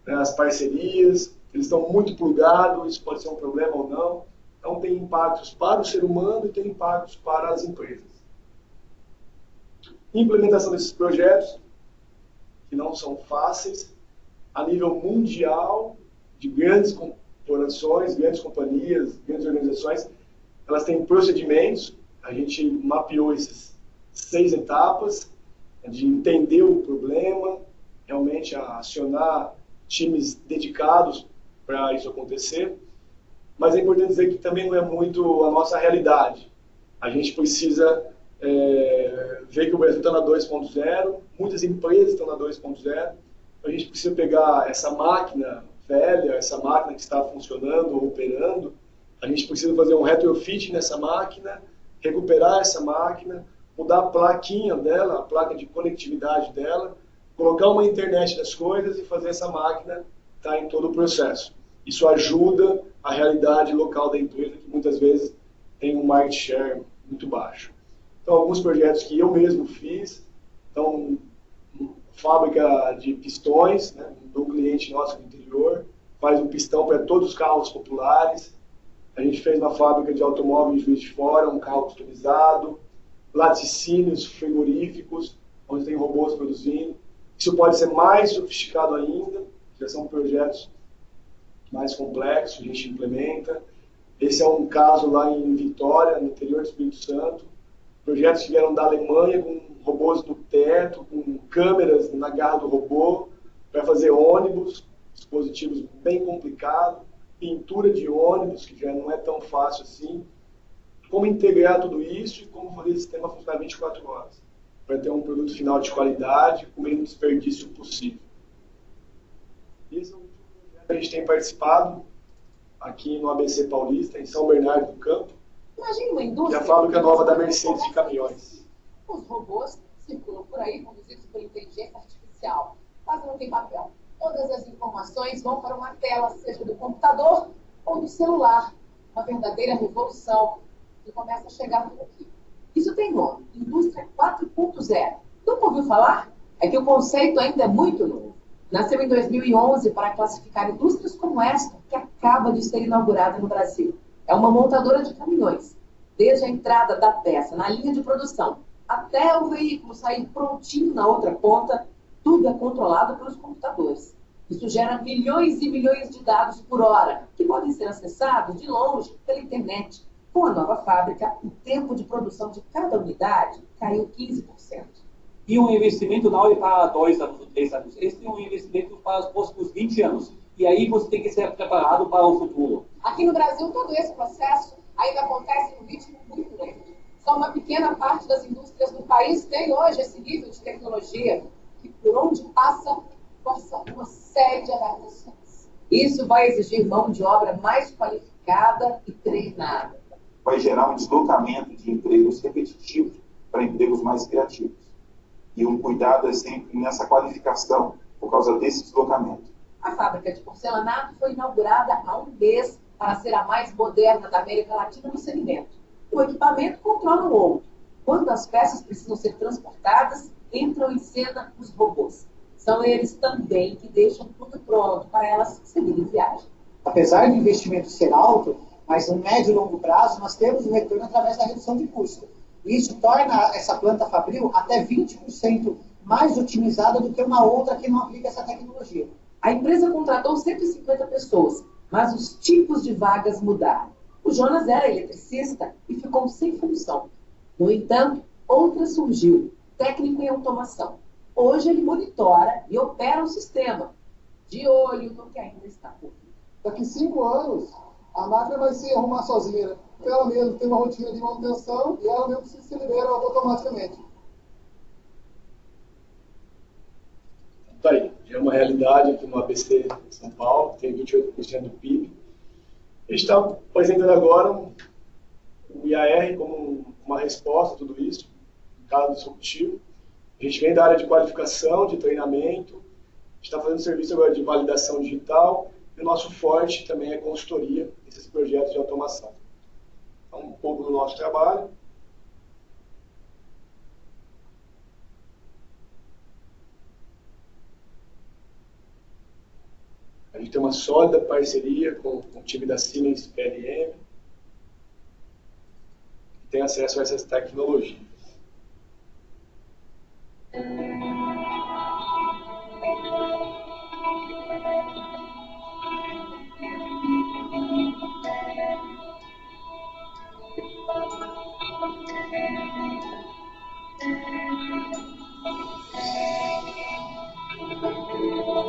né, as parcerias. Eles estão muito plugados, isso pode ser um problema ou não. Então tem impactos para o ser humano e tem impactos para as empresas. Implementação desses projetos, que não são fáceis, a nível mundial, de grandes corporações, grandes companhias, grandes organizações, elas têm procedimentos. A gente mapeou essas 6 etapas, de entender o problema, realmente acionar times dedicados para isso acontecer. Mas é importante dizer que também não é muito a nossa realidade. A gente precisa ver que o Brasil está na 2.0, muitas empresas estão na 2.0, a gente precisa pegar essa máquina velha, essa máquina que está funcionando ou operando, a gente precisa fazer um retrofit nessa máquina, recuperar essa máquina, mudar a plaquinha dela, a placa de conectividade dela, colocar uma internet das coisas e fazer essa máquina estar em todo o processo. Isso ajuda a realidade local da empresa, que muitas vezes tem um market share muito baixo. Então, alguns projetos que eu mesmo fiz, então, fábrica de pistões, né, um cliente nosso no interior, faz um pistão para todos os carros populares. A gente fez uma fábrica de automóveis em Juiz de Fora, um carro customizado, laticínios frigoríficos, onde tem robôs produzindo. Isso pode ser mais sofisticado ainda, já são projetos mais complexos, a gente implementa. Esse é um caso lá em Vitória, no interior do Espírito Santo. Projetos que vieram da Alemanha com robôs no teto, com câmeras na garra do robô, para fazer ônibus, dispositivos bem complicados, pintura de ônibus, que já não é tão fácil assim. Como integrar tudo isso e como fazer o sistema funcionar 24 horas, para ter um produto final de qualidade, com o mínimo desperdício possível. Esse é um projeto que a gente tem participado aqui no ABC Paulista, em São Bernardo do Campo, Imagina uma indústria... e a fábrica nova da Mercedes de caminhões. Os robôs circulam por aí, conduzidos por inteligência artificial. Quase não tem papel. Todas as informações vão para uma tela, seja do computador ou do celular. Uma verdadeira revolução que começa a chegar por aqui. Isso tem nome, Indústria 4.0. Nunca ouviu falar? É que o conceito ainda é muito novo. Nasceu em 2011 para classificar indústrias como esta, que acaba de ser inaugurada no Brasil. É uma montadora de caminhões. Desde a entrada da peça na linha de produção até o veículo sair prontinho na outra ponta, tudo é controlado pelos computadores. Isso gera milhões e milhões de dados por hora, que podem ser acessados de longe pela internet. Com a nova fábrica, o tempo de produção de cada unidade caiu 15%. E um investimento não é para 2 anos, 3 anos. Esse é um investimento para os próximos 20 anos. E aí você tem que ser preparado para o futuro. Aqui no Brasil, todo esse processo ainda acontece em um ritmo muito lento. Só uma pequena parte das indústrias do país tem hoje esse nível de tecnologia que, por onde passa, força uma série de adaptações. Isso vai exigir mão de obra mais qualificada e treinada. Vai gerar um deslocamento de empregos repetitivos para empregos mais criativos. E um cuidado é sempre nessa qualificação, por causa desse deslocamento. A fábrica de porcelanato foi inaugurada há um mês para ser a mais moderna da América Latina no segmento. O equipamento controla o outro. Quando as peças precisam ser transportadas, entram em cena os robôs. São eles também que deixam tudo pronto para elas seguirem viagem. Apesar do investimento ser alto, mas no médio e longo prazo nós temos um retorno através da redução de custo. Isso torna essa planta fabril até 20% mais otimizada do que uma outra que não aplica essa tecnologia. A empresa contratou 150 pessoas, mas os tipos de vagas mudaram. O Jonas era eletricista e ficou sem função. No entanto, outra surgiu, técnico em automação. Hoje ele monitora e opera o sistema, de olho no que ainda está por vir. Daqui 5 anos, a máquina vai se arrumar sozinha, né? Ela mesma tem uma rotina de manutenção e ela mesma se libera automaticamente. Tá aí, já é uma realidade aqui no ABC de São Paulo, que tem 28% do PIB. A gente está apresentando agora o IAR como uma resposta a tudo isso, no caso disruptivo. A gente vem da área de qualificação, de treinamento, a gente está fazendo serviço agora de validação digital, e o nosso forte também é consultoria, esses projetos de automação. Então, um pouco do nosso trabalho. A gente tem uma sólida parceria com o time da Siemens PLM, que tem acesso a essas tecnologias.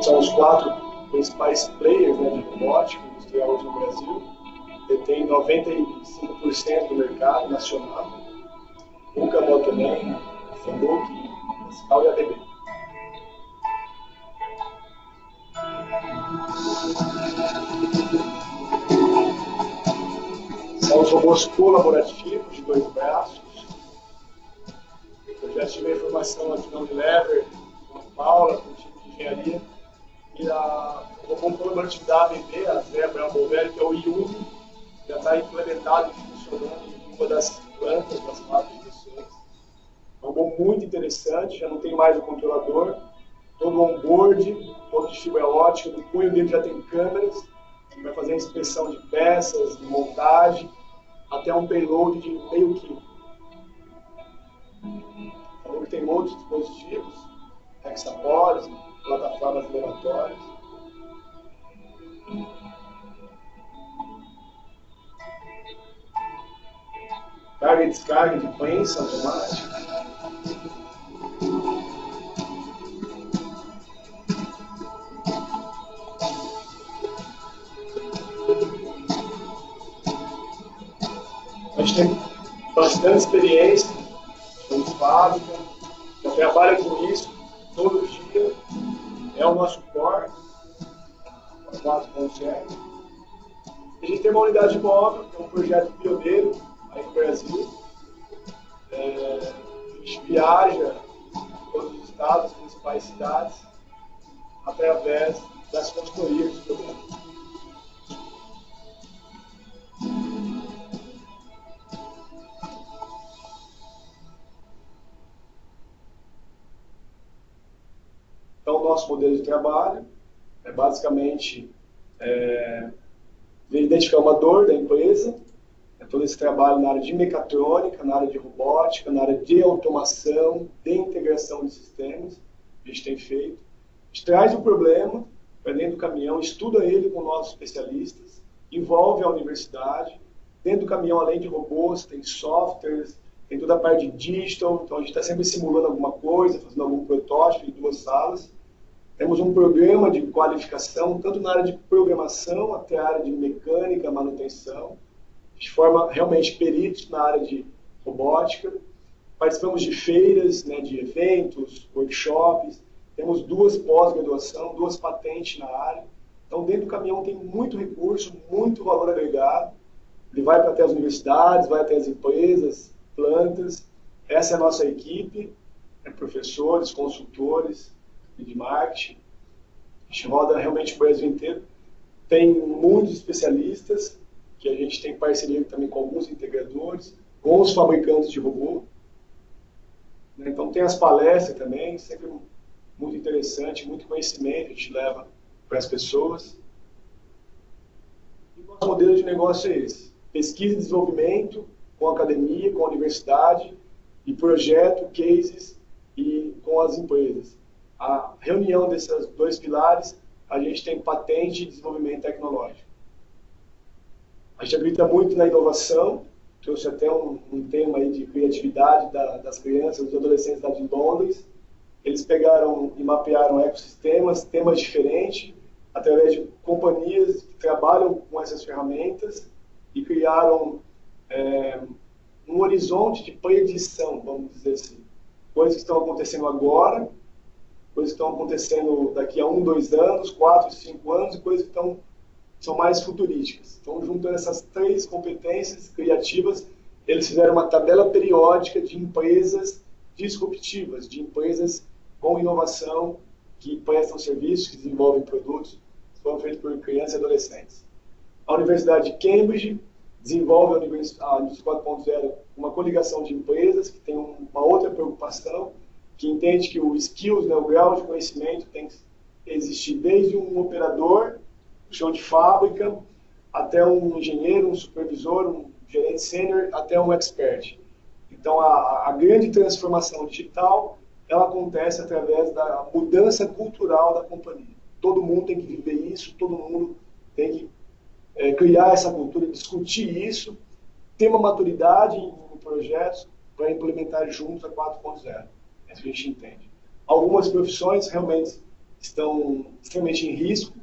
São os 4 principais players, né, de robótica industrial hoje no Brasil. Detém 95% do mercado nacional. Uca, Botoman, Fanuc, Pascal e ABB. São os robôs colaborativos de 2 braços. Eu já tive a informação aqui na Unilever, com a Paula, com o time de engenharia, e o robô colaborativo da ABB, a Zebra Albovelli, que é o I1, já está implementado e funcionando em uma das plantas das fábricas de ações. É um robô muito interessante, já não tem mais o controlador, todo on-board, todo de fibra ótica, no punho dele já tem câmeras, vai fazer a inspeção de peças, de montagem, até um payload de meio quilo. Falou que tem outros dispositivos, hexapods, plataformas elevatórias. Carga e descarga de prensa automática. A gente tem bastante experiência em fábrica, já trabalha com isso todo dia, é o nosso core, a 4.0. A gente tem uma unidade móvel, que é um projeto pioneiro aí no Brasil. A gente viaja em todos os estados, as principais cidades, através das consultorias dos programas. Então, o nosso modelo de trabalho é basicamente identificar uma dor da empresa, todo esse trabalho na área de mecatrônica, na área de robótica, na área de automação, de integração de sistemas, que a gente tem feito. A gente traz o problema para dentro do caminhão, estuda ele com nossos especialistas, envolve a universidade. Dentro do caminhão, além de robôs, tem softwares, tem toda a parte de digital, então a gente está sempre simulando alguma coisa, fazendo algum protótipo em 2 salas. Temos um programa de qualificação, tanto na área de programação até a área de mecânica, manutenção. A gente forma realmente peritos na área de robótica. Participamos de feiras, né, de eventos, workshops. Temos 2 pós-graduação, 2 patentes na área. Então, dentro do caminhão tem muito recurso, muito valor agregado. Ele vai até as universidades, vai até as empresas, plantas. Essa é a nossa equipe, professores, consultores de marketing. A gente roda realmente o Brasil inteiro. Tem muitos especialistas, que a gente tem parceria também com alguns integradores, com os fabricantes de robô. Então tem as palestras também, sempre muito interessante, muito conhecimento a gente leva para as pessoas. E o nosso modelo de negócio é esse: pesquisa e desenvolvimento com a academia, com a universidade, e projeto, cases e com as empresas. A reunião desses dois pilares, a gente tem patente e desenvolvimento tecnológico. A gente acredita muito na inovação, trouxe até um tema aí de criatividade das crianças, dos adolescentes lá de Londres. Eles pegaram e mapearam ecossistemas, temas diferentes, através de companhias que trabalham com essas ferramentas e criaram um horizonte de predição, vamos dizer assim. Coisas que estão acontecendo agora, coisas que estão acontecendo daqui a 1, 2 anos, 4, 5 anos, e coisas que são mais futurísticas. Então, juntando essas 3 competências criativas, eles fizeram uma tabela periódica de empresas disruptivas, de empresas com inovação, que prestam serviços, que desenvolvem produtos, que foram feitos por crianças e adolescentes. A Universidade de Cambridge desenvolve a Indústria 4.0 uma coligação de empresas que tem uma outra preocupação, que entende que o skills, né, o grau de conhecimento tem que existir desde um operador, um chão de fábrica, até um engenheiro, um supervisor, um gerente sênior, até um expert. Então, a grande transformação digital, ela acontece através da mudança cultural da companhia. Todo mundo tem que viver isso, todo mundo tem que criar essa cultura, discutir isso, ter uma maturidade em projetos para implementar juntos a 4.0. É isso que a gente entende. Algumas profissões realmente estão extremamente em risco,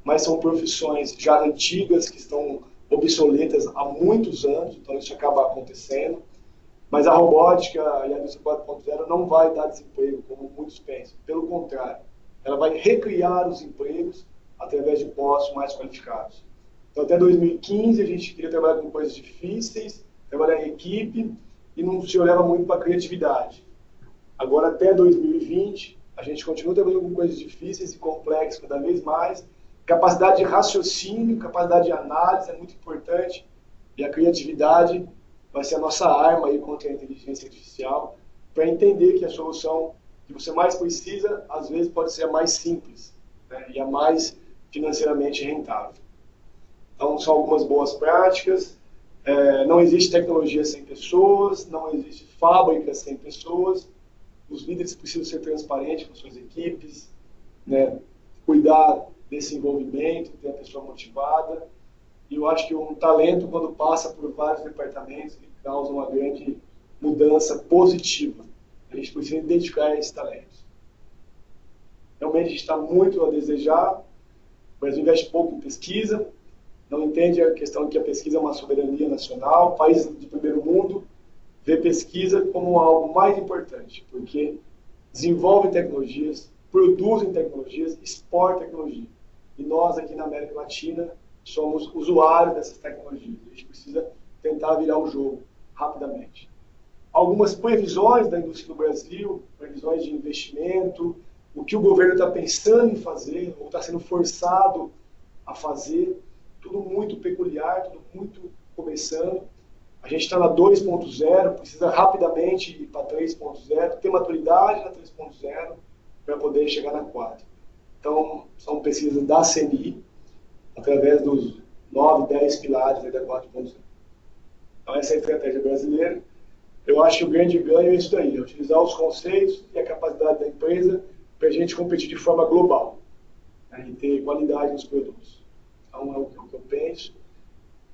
mas são profissões já antigas, que estão obsoletas há muitos anos, então isso acaba acontecendo. Mas a robótica e a indústria 4.0 não vai dar desemprego, como muitos pensam. Pelo contrário, ela vai recriar os empregos através de postos mais qualificados. Então, até 2015, a gente queria trabalhar com coisas difíceis, trabalhar em equipe, e não se olhava muito para a criatividade. Agora, até 2020, a gente continua trabalhando com coisas difíceis e complexas cada vez mais. Capacidade de raciocínio, capacidade de análise é muito importante, e a criatividade vai ser a nossa arma aí contra a inteligência artificial, para entender que a solução que você mais precisa, às vezes, pode ser a mais simples, né, e a mais financeiramente rentável. Então, são algumas boas práticas. Não existe tecnologia sem pessoas, não existe fábrica sem pessoas. Os líderes precisam ser transparentes com suas equipes, né, cuidar desse envolvimento, ter a pessoa motivada. E eu acho que um talento, quando passa por vários departamentos, ele causa uma grande mudança positiva. A gente precisa identificar esses talentos. Realmente, a gente está muito a desejar. O Brasil investe pouco em pesquisa, não entende a questão de que a pesquisa é uma soberania nacional. Países de primeiro mundo vê pesquisa como algo mais importante, porque desenvolvem tecnologias, produzem tecnologias, exportam tecnologia. E nós, aqui na América Latina, somos usuários dessas tecnologias. A gente precisa tentar virar o jogo rapidamente. Algumas previsões da indústria do Brasil, previsões de investimento, o que o governo está pensando em fazer, ou está sendo forçado a fazer, tudo muito peculiar, tudo muito começando. A gente está na 2.0, precisa rapidamente ir para 3.0, ter maturidade na 3.0 para poder chegar na 4. Então, são pesquisas da CNI, através dos 9, 10 pilares da 4.0. Então, essa é a estratégia brasileira. Eu acho que o grande ganho é isso daí, é utilizar os conceitos e a capacidade da empresa para a gente competir de forma global, né, e ter qualidade nos produtos. Então, é o que eu penso.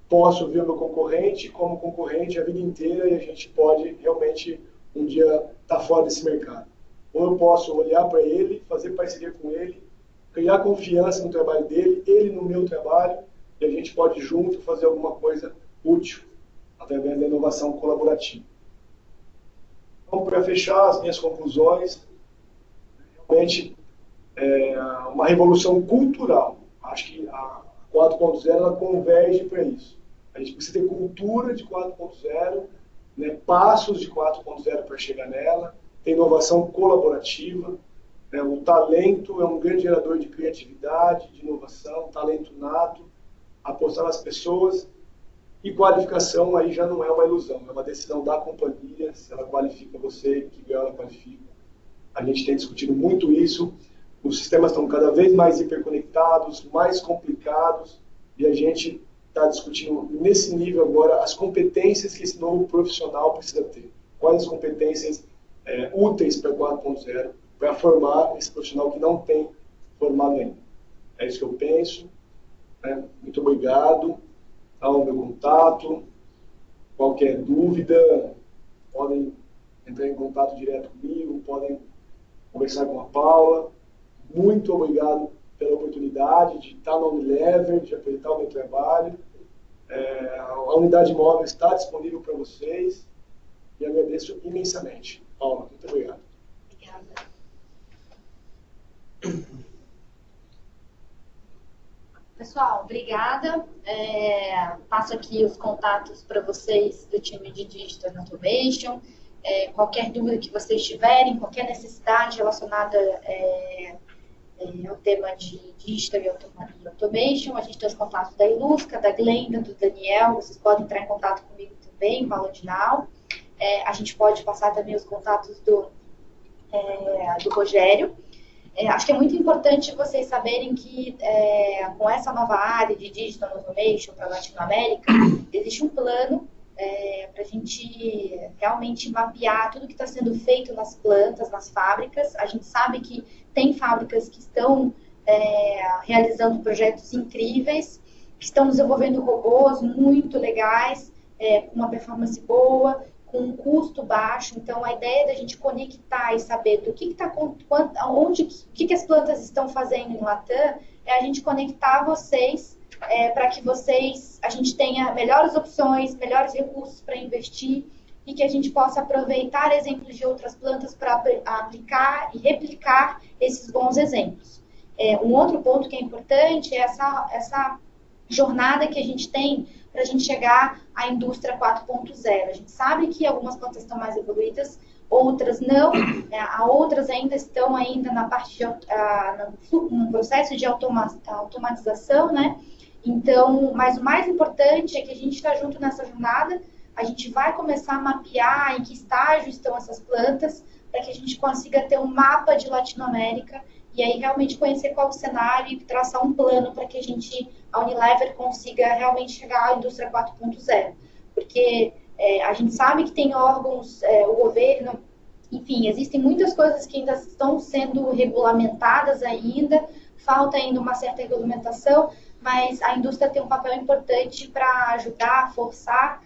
Posso ver o meu concorrente como concorrente a vida inteira e a gente pode realmente um dia estar fora desse mercado. Ou eu posso olhar para ele, fazer parceria com ele, criar confiança no trabalho dele, ele no meu trabalho, e a gente pode junto fazer alguma coisa útil através da inovação colaborativa. Então, para fechar as minhas conclusões, realmente é uma revolução cultural. Acho que a 4.0 ela converge para isso. A gente precisa ter cultura de 4.0, né, passos de 4.0 para chegar nela, ter inovação colaborativa. Né, o talento é um grande gerador de criatividade, de inovação, talento nato, apostar nas pessoas. E qualificação aí já não é uma ilusão, é uma decisão da companhia, se ela qualifica você, que grau ela qualifica. A gente tem discutido muito isso. Os sistemas estão cada vez mais hiperconectados, mais complicados, e a gente está discutindo nesse nível agora as competências que esse novo profissional precisa ter. Quais as competências úteis para 4.0, para formar esse profissional que não tem formado ainda. É isso que eu penso. Né? Muito obrigado. Tá o meu contato. Qualquer dúvida, podem entrar em contato direto comigo, podem conversar com a Paula. Muito obrigado pela oportunidade de estar na Unilever, de apresentar o meu trabalho. A unidade móvel está disponível para vocês e agradeço imensamente. Paula, muito obrigado. Obrigada. Pessoal, obrigada. Passo aqui os contatos para vocês do time de Digital Automation. Qualquer dúvida que vocês tiverem, qualquer necessidade relacionada ao tema de Digital e Automation, a gente tem os contatos da Ilusca, da Glenda, do Daniel, vocês podem entrar em contato comigo também, Paula Dinal. A gente pode passar também os contatos do Rogério. Acho que é muito importante vocês saberem que com essa nova área de Digital Automation para a Latinoamérica, existe um plano para a gente realmente mapear tudo que está sendo feito nas plantas, nas fábricas. A gente sabe que tem fábricas que estão realizando projetos incríveis, que estão desenvolvendo robôs muito legais, com uma performance boa, com um custo baixo. Então, a ideia da gente conectar e saber do que está, onde, o que as plantas estão fazendo em Latam, é a gente conectar vocês para que a gente tenha melhores opções, melhores recursos para investir e que a gente possa aproveitar exemplos de outras plantas para aplicar e replicar esses bons exemplos. Um outro ponto que é importante é essa jornada que a gente tem para a gente chegar à indústria 4.0. A gente sabe que algumas plantas estão mais evoluídas, outras não, outras ainda estão na parte no processo de automatização, né? Então, mas o mais importante é que a gente está junto nessa jornada, a gente vai começar a mapear em que estágio estão essas plantas, para que a gente consiga ter um mapa de Latinoamérica e aí realmente conhecer qual é o cenário e traçar um plano para que a Unilever consiga realmente chegar à indústria 4.0. Porque a gente sabe que tem órgãos, o governo, enfim, existem muitas coisas que ainda estão sendo regulamentadas ainda, falta ainda uma certa regulamentação, mas a indústria tem um papel importante para ajudar, forçar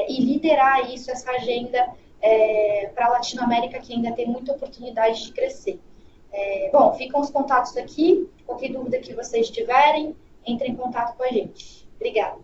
e liderar essa agenda para a Latinoamérica, que ainda tem muita oportunidade de crescer. Bom, ficam os contatos aqui. Qualquer dúvida que vocês tiverem, entrem em contato com a gente. Obrigada.